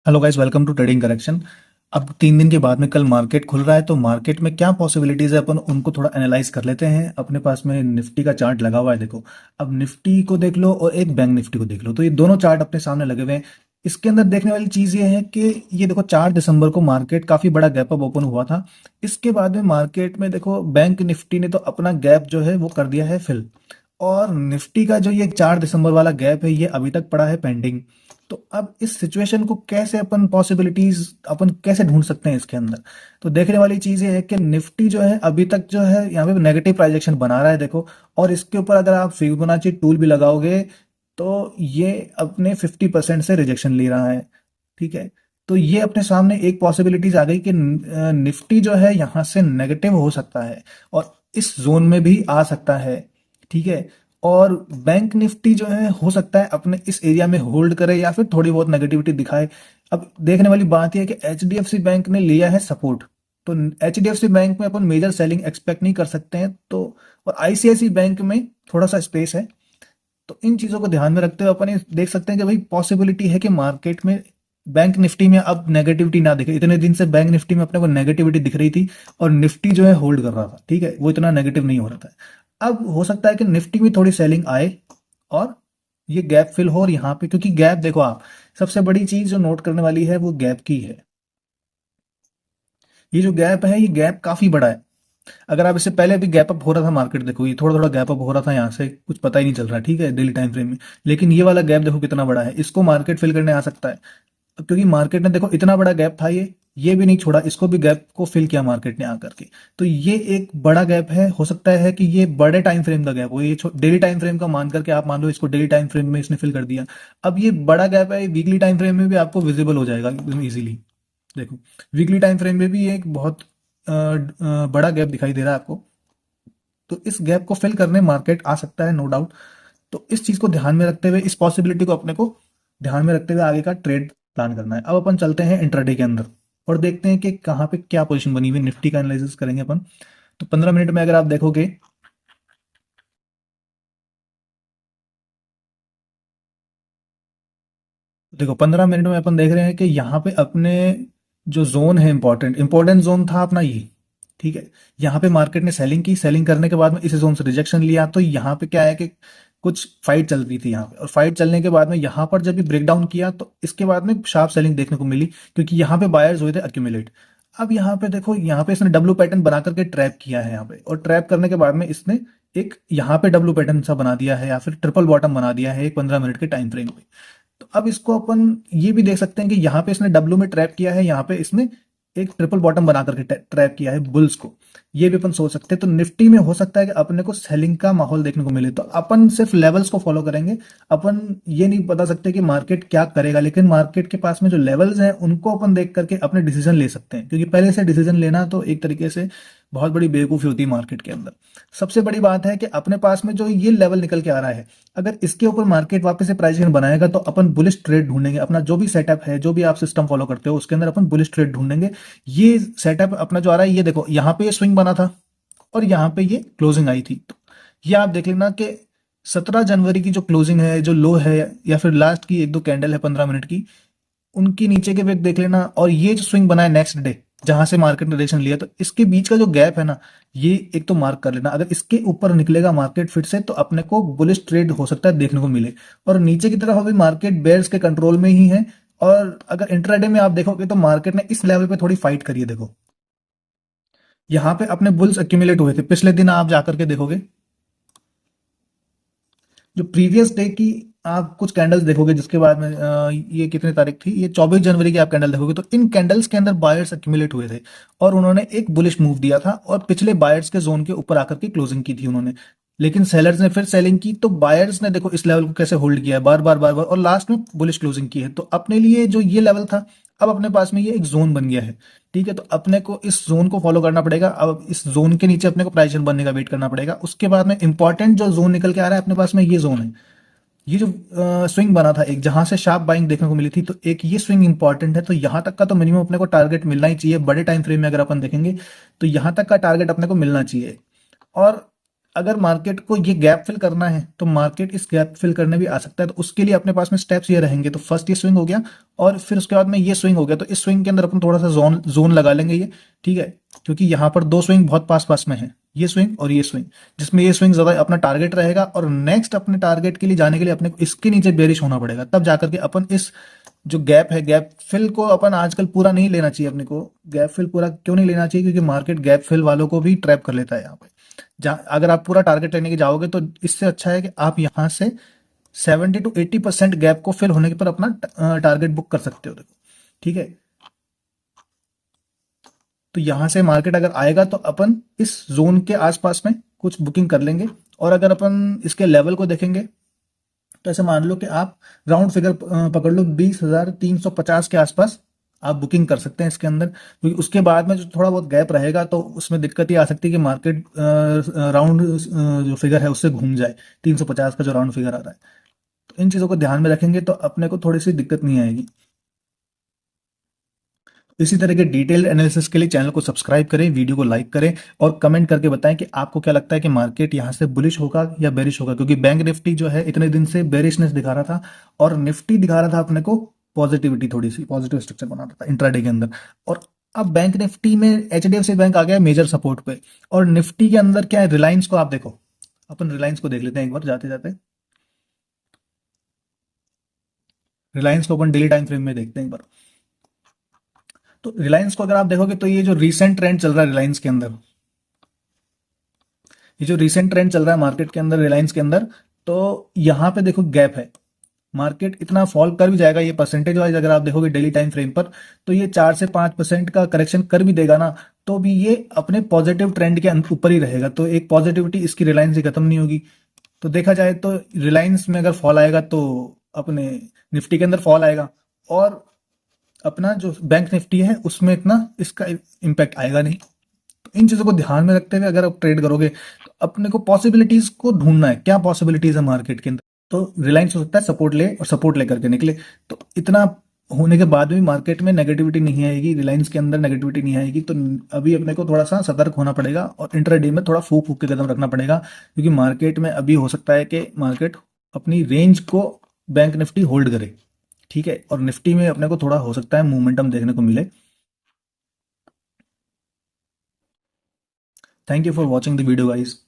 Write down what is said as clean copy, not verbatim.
Hello guys, welcome to trading correction. अब 3 दिन के बाद में कल मार्केट खुल रहा है, तो मार्केट में क्या पॉसिबिलिटीज है अपन उनको थोड़ा एनालाइज कर लेते हैं। अपने पास में निफ्टी का चार्ट लगा हुआ है, देखो। अब निफ्टी को देख लो और एक बैंक निफ्टी को देख लो, तो ये दोनों चार्ट अपने सामने लगे हुए हैं। इसके अंदर देखने वाली चीज ये है कि ये देखो 4 दिसंबर को मार्केट काफी बड़ा गैप अप ओपन हुआ था। इसके बाद में मार्केट में देखो बैंक निफ्टी ने तो अपना गैप जो है वो कर दिया है फिल। और निफ्टी का जो ये 4 दिसंबर वाला गैप है ये अभी तक पड़ा है पेंडिंग। तो अब इस सिचुएशन को कैसे अपन पॉसिबिलिटीज अपन कैसे ढूंढ सकते हैं इसके अंदर। तो देखने वाली चीज ये है कि निफ्टी जो है अभी तक जो है यहाँ पे नेगेटिव प्राइजेक्शन बना रहा है, देखो। और इसके ऊपर अगर आप फिबोनाची टूल भी लगाओगे तो ये अपने 50% से रिजेक्शन ले रहा है। ठीक है। तो ये अपने सामने एक पॉसिबिलिटीज आ गई कि निफ्टी जो है यहाँ से नेगेटिव हो सकता है और इस जोन में भी आ सकता है। ठीक है। और बैंक निफ्टी जो है हो सकता है अपने इस एरिया में होल्ड करे या फिर थोड़ी बहुत नेगेटिविटी दिखाए। अब देखने वाली बात यह है कि एचडीएफसी बैंक ने लिया है सपोर्ट। तो एचडीएफसी बैंक में अपन मेजर सेलिंग एक्सपेक्ट नहीं कर सकते हैं, तो और आईसीआईसी बैंक में थोड़ा सा स्पेस है। तो इन चीजों को ध्यान में रखते हुए अपन ये देख सकते हैं कि भाई पॉसिबिलिटी है कि मार्केट में बैंक निफ्टी में अब नेगेटिविटी ना दिखे। इतने दिन से बैंक निफ्टी में अपने को नेगेटिविटी दिख रही थी और निफ्टी जो है होल्ड कर रहा था। ठीक है, वो इतना नेगेटिव नहीं हो रहा था। अब हो सकता है कि निफ्टी में थोड़ी सेलिंग आए और ये गैप फिल हो। और यहाँ पे क्योंकि गैप देखो आप, सबसे बड़ी चीज जो नोट करने वाली है वो गैप की है। ये जो गैप है ये गैप काफी बड़ा है। अगर आप इससे पहले भी गैप अप हो रहा था मार्केट, देखो ये थोड़ा थोड़ा गैप अप हो रहा था, यहाँ से कुछ पता ही नहीं चल रहा। ठीक है, डेली टाइम फ्रेम में। लेकिन ये वाला गैप देखो कितना बड़ा है, इसको मार्केट फिल करने आ सकता है। क्योंकि मार्केट ने देखो इतना बड़ा गैप था, ये भी नहीं छोड़ा, इसको भी गैप को फिल किया मार्केट ने आकर के। तो ये एक बड़ा गैप है। हो सकता है कि ये बड़े टाइम फ्रेम का गैप हो, ये डेली टाइम फ्रेम का मान करके आप मान लो इसको डेली टाइम फ्रेम में इसने फिल कर दिया। अब ये बड़ा गैप है, वीकली टाइम फ्रेम में भी आपको विजिबल हो जाएगा एकदम इजीली। देखो वीकली टाइम फ्रेम में भी एक बहुत बड़ा गैप दिखाई दे रहा है आपको। तो इस गैप को फिल करने मार्केट आ सकता है, नो डाउट। तो इस चीज को ध्यान में रखते हुए, इस पॉसिबिलिटी को अपने को ध्यान में रखते हुए आगे का ट्रेड प्लान करना है। अब अपन चलते हैं इंट्राडे के अंदर और देखते हैं कि कहाँ पे क्या पोजीशन बनी हुई है। निफ्टी का एनालिसिस करेंगे अपन। तो 15 मिनट में अगर आप देखोगे, देखो 15 मिनट में अपन देख रहे हैं कि यहाँ पे अपने जो जोन है, इंपॉर्टेंट इंपॉर्टेंट जोन था अपना ये। ठीक है। यहाँ पे मार्केट ने सेलिंग की, सेलिंग करने के बाद में इस जोन से रिजेक्शन लिया। तो यहाँ पे क्या है कि कुछ फाइट चल रही थी यहाँ पे, और फाइट चलने के बाद में यहाँ पर जब भी ब्रेक डाउन किया तो इसके बाद में शार्प सेलिंग देखने को मिली, क्योंकि यहाँ पे बायर्स हुए थे अक्यूमुलेट। अब यहाँ पे देखो, यहाँ पे इसने डब्ल्यू पैटर्न बना करके ट्रैप किया है यहाँ पे, और ट्रैप करने के बाद में इसने एक यहाँ पे डब्ल्यू पैटर्न सा बना दिया है या फिर ट्रिपल बॉटम बना दिया है एक 15 मिनट के टाइम फ्रेम में। तो अब इसको अपन ये भी देख सकते हैं कि यहाँ पे इसने डब्ल्यू में ट्रैप किया है, यहाँ पे इसने एक ट्रिपल बॉटम बना करके ट्रैप किया है बुल्स को। ये भी अपन सोच सकते हैं। तो निफ्टी में हो सकता है कि अपने को सेलिंग का माहौल देखने को मिले, तो अपन सिर्फ लेवल्स को फॉलो करेंगे। अपन ये नहीं बता सकते कि मार्केट क्या करेगा, लेकिन मार्केट के पास में जो लेवल्स हैं उनको अपन देख करके अपने डिसीजन ले सकते हैं, क्योंकि पहले से डिसीजन लेना तो एक तरीके से बहुत बड़ी बेवकूफ़ी होती है मार्केट के अंदर। सबसे बड़ी बात है कि अपने पास में जो ये लेवल निकल के आ रहा है, अगर इसके ऊपर मार्केट वापस से प्राइसिंग बनाएगा तो अपन बुलिश ट्रेड ढूंढेंगे। अपना जो भी सेटअप है, जो भी आप सिस्टम फॉलो करते हो, उसके अंदर अपन बुलिश ट्रेड ढूंढेंगे। ये सेटअप अपना जो आ रहा है, ये देखो यहाँ पे ये स्विंग बना था और यहाँ पे ये क्लोजिंग आई थी। तो ये आप देख लेना कि 17 जनवरी की जो क्लोजिंग है, जो लो है, या फिर लास्ट की एक दो कैंडल है 15 मिनट की, उनकी नीचे के वेग देख लेना। और ये जो स्विंग बना है नेक्स्ट डे, जहां से मार्केट ने डायरेक्शन लिया, तो इसके बीच का जो गैप है ना, ये एक तो मार्क कर लेना। अगर इसके ऊपर निकलेगा मार्केट फिर से, तो अपने को बुलिश ट्रेड हो सकता है देखने को मिले। और नीचे की तरफ अभी मार्केट बेयर्स के कंट्रोल में ही है। और अगर इंट्राडे में आप देखोगे तो मार्केट ने इस लेवल पे थोड़ी फाइट करी है, देखो यहाँ पे अपने बुल्स एक्यूमुलेट हुए थे। पिछले दिन आप जाकर के देखोगे, जो प्रीवियस डे की आप कुछ कैंडल्स देखोगे, जिसके बाद में ये कितनी तारीख थी, ये 24 जनवरी की आप कैंडल देखोगे, तो इन कैंडल्स के अंदर बायर्स एक्यूमुलेट हुए थे और उन्होंने एक बुलिश मूव दिया था और पिछले बायर्स के जोन के ऊपर आकर के क्लोजिंग की थी उन्होंने। लेकिन सेलर्स ने फिर सेलिंग की, तो बायर्स ने देखो इस लेवल को कैसे होल्ड किया है, बार बार बार बार, और लास्ट में बुलिश क्लोजिंग की है। तो अपने लिए जो ये लेवल था, अब अपने पास में ये एक जोन बन गया है। ठीक है। तो अपने को इस जोन को फॉलो करना पड़ेगा। अब इस जोन के नीचे अपने को प्राइस बनने का वेट करना पड़ेगा। उसके बाद में इंपॉर्टेंट जो जोन निकल के आ रहा है अपने पास में, ये जोन है। ये जो स्विंग बना था एक, जहां से शार्प बाइंग देखने को मिली थी, तो एक ये स्विंग इंपॉर्टेंट है। तो यहां तक का तो मिनिमम अपने को टारगेट मिलना ही चाहिए। बड़े टाइम फ्रेम में अगर अपन देखेंगे तो यहां तक का टारगेट अपने को मिलना चाहिए। और अगर मार्केट को ये गैप फिल करना है तो मार्केट इस गैप फिल करने भी आ सकता है, तो उसके लिए अपने पास में स्टेप्स ये रहेंगे। तो फर्स्ट ये स्विंग हो गया, और फिर उसके बाद में ये स्विंग हो गया, तो इस स्विंग के अंदर अपन थोड़ा सा जोन जोन लगा लेंगे ये, ठीक है, क्योंकि यहाँ पर दो स्विंग बहुत पास पास में है, ये स्विंग और ये स्विंग, जिसमें ये स्विंग ज्यादा अपना टारगेट रहेगा, और नेक्स्ट अपने टारगेट के लिए जाने के लिए अपने को इसके नीचे बेरिश होना पड़ेगा, तब जाकर के अपन इस जो गैप है, गैप फिल को अपन आजकल पूरा नहीं लेना चाहिए। अपने को गैप फिल पूरा क्यों नहीं लेना चाहिए, क्योंकि मार्केट गैप फिल वालों को भी ट्रैप कर लेता है यहाँ पे। जहाँ अगर आप पूरा टारगेट लेने के जाओगे तो इससे अच्छा है कि आप यहाँ से 70 to 80% गैप को फिल होने के पर अपना टारगेट बुक कर सकते हो, देखो, ठीक है। तो यहां से मार्केट अगर आएगा तो अपन इस जोन के आसपास में कुछ बुकिंग कर लेंगे, और अगर अपन इसके लेवल को देखेंगे तो ऐसे मान लो कि आप राउंड फिगर पकड़ लो 20,350 के आसपास आप बुकिंग कर सकते हैं इसके अंदर, क्योंकि उसके बाद में जो थोड़ा बहुत गैप रहेगा तो उसमें दिक्कत ये आ सकती है कि मार्केट राउंड जो फिगर है उससे घूम जाए, 350 का जो राउंड फिगर आ रहा है। तो इन चीज़ों को ध्यान में रखेंगे तो अपने को थोड़ी सी दिक्कत नहीं आएगी। इसी तरह के डिटेल्ड एनालिसिस के लिए चैनल को सब्सक्राइब करें, वीडियो को लाइक करें, और कमेंट करके बताएं कि आपको क्या लगता है कि मार्केट यहां से बुलिश होगा या बेरिश होगा, क्योंकि बैंक निफ्टी जो है इतने दिन से बेरिशनेस दिखा रहा था, और निफ्टी दिखा रहा था अपने को पॉजिटिविटी, थोड़ी सी पॉजिटिव स्ट्रक्चर बना रहा था इंट्राडे के अंदर। और अब बैंक निफ्टी में एचडीएफसी बैंक आ गया मेजर सपोर्ट पे, और निफ्टी के अंदर क्या है, रिलायंस को आप देखो, अपन रिलायंस को देख लेते हैं एक बार जाते जाते। रिलायंस को अपन डेली टाइम फ्रेम में देखते हैं एक बार। तो रिलायंस को अगर आप देखोगे तो ये जो रीसेंट ट्रेंड चल रहा है रिलायंस के अंदर, ये जो रीसेंट ट्रेंड चल रहा है मार्केट के अंदर रिलायंस के अंदर, तो यहाँ पे देखो गैप है, मार्केट इतना फॉल कर भी जाएगा, ये परसेंटेज वाइज अगर आप देखोगे डेली टाइम फ्रेम पर, तो ये 4 से 5% का करेक्शन कर भी देगा ना, तो भी ये अपने पॉजिटिव ट्रेंड के ऊपर ही रहेगा, तो एक पॉजिटिविटी इसकी रिलायंस से खत्म नहीं होगी। तो देखा जाए तो रिलायंस में अगर फॉल आएगा तो अपने निफ्टी के अंदर फॉल आएगा, और अपना जो बैंक निफ्टी है उसमें इतना इसका इम्पैक्ट आएगा नहीं। तो इन चीजों को ध्यान में रखते हुए अगर आप ट्रेड करोगे तो अपने को पॉसिबिलिटीज को ढूंढना है, क्या पॉसिबिलिटीज है मार्केट के अंदर। तो रिलायंस हो सकता है सपोर्ट ले और सपोर्ट लेकर के निकले, तो इतना होने के बाद भी मार्केट में नेगेटिविटी नहीं आएगी, रिलायंस के अंदर नेगेटिविटी नहीं आएगी, तो अभी अपने को थोड़ा सा सतर्क होना पड़ेगा, और इंट्राडे में थोड़ा फूक फूक के कदम रखना पड़ेगा, क्योंकि मार्केट में अभी हो सकता है कि मार्केट अपनी रेंज को बैंक निफ्टी होल्ड करे, ठीक है, और निफ्टी में अपने को थोड़ा हो सकता है मोमेंटम देखने को मिले। Thank you for watching the video guys.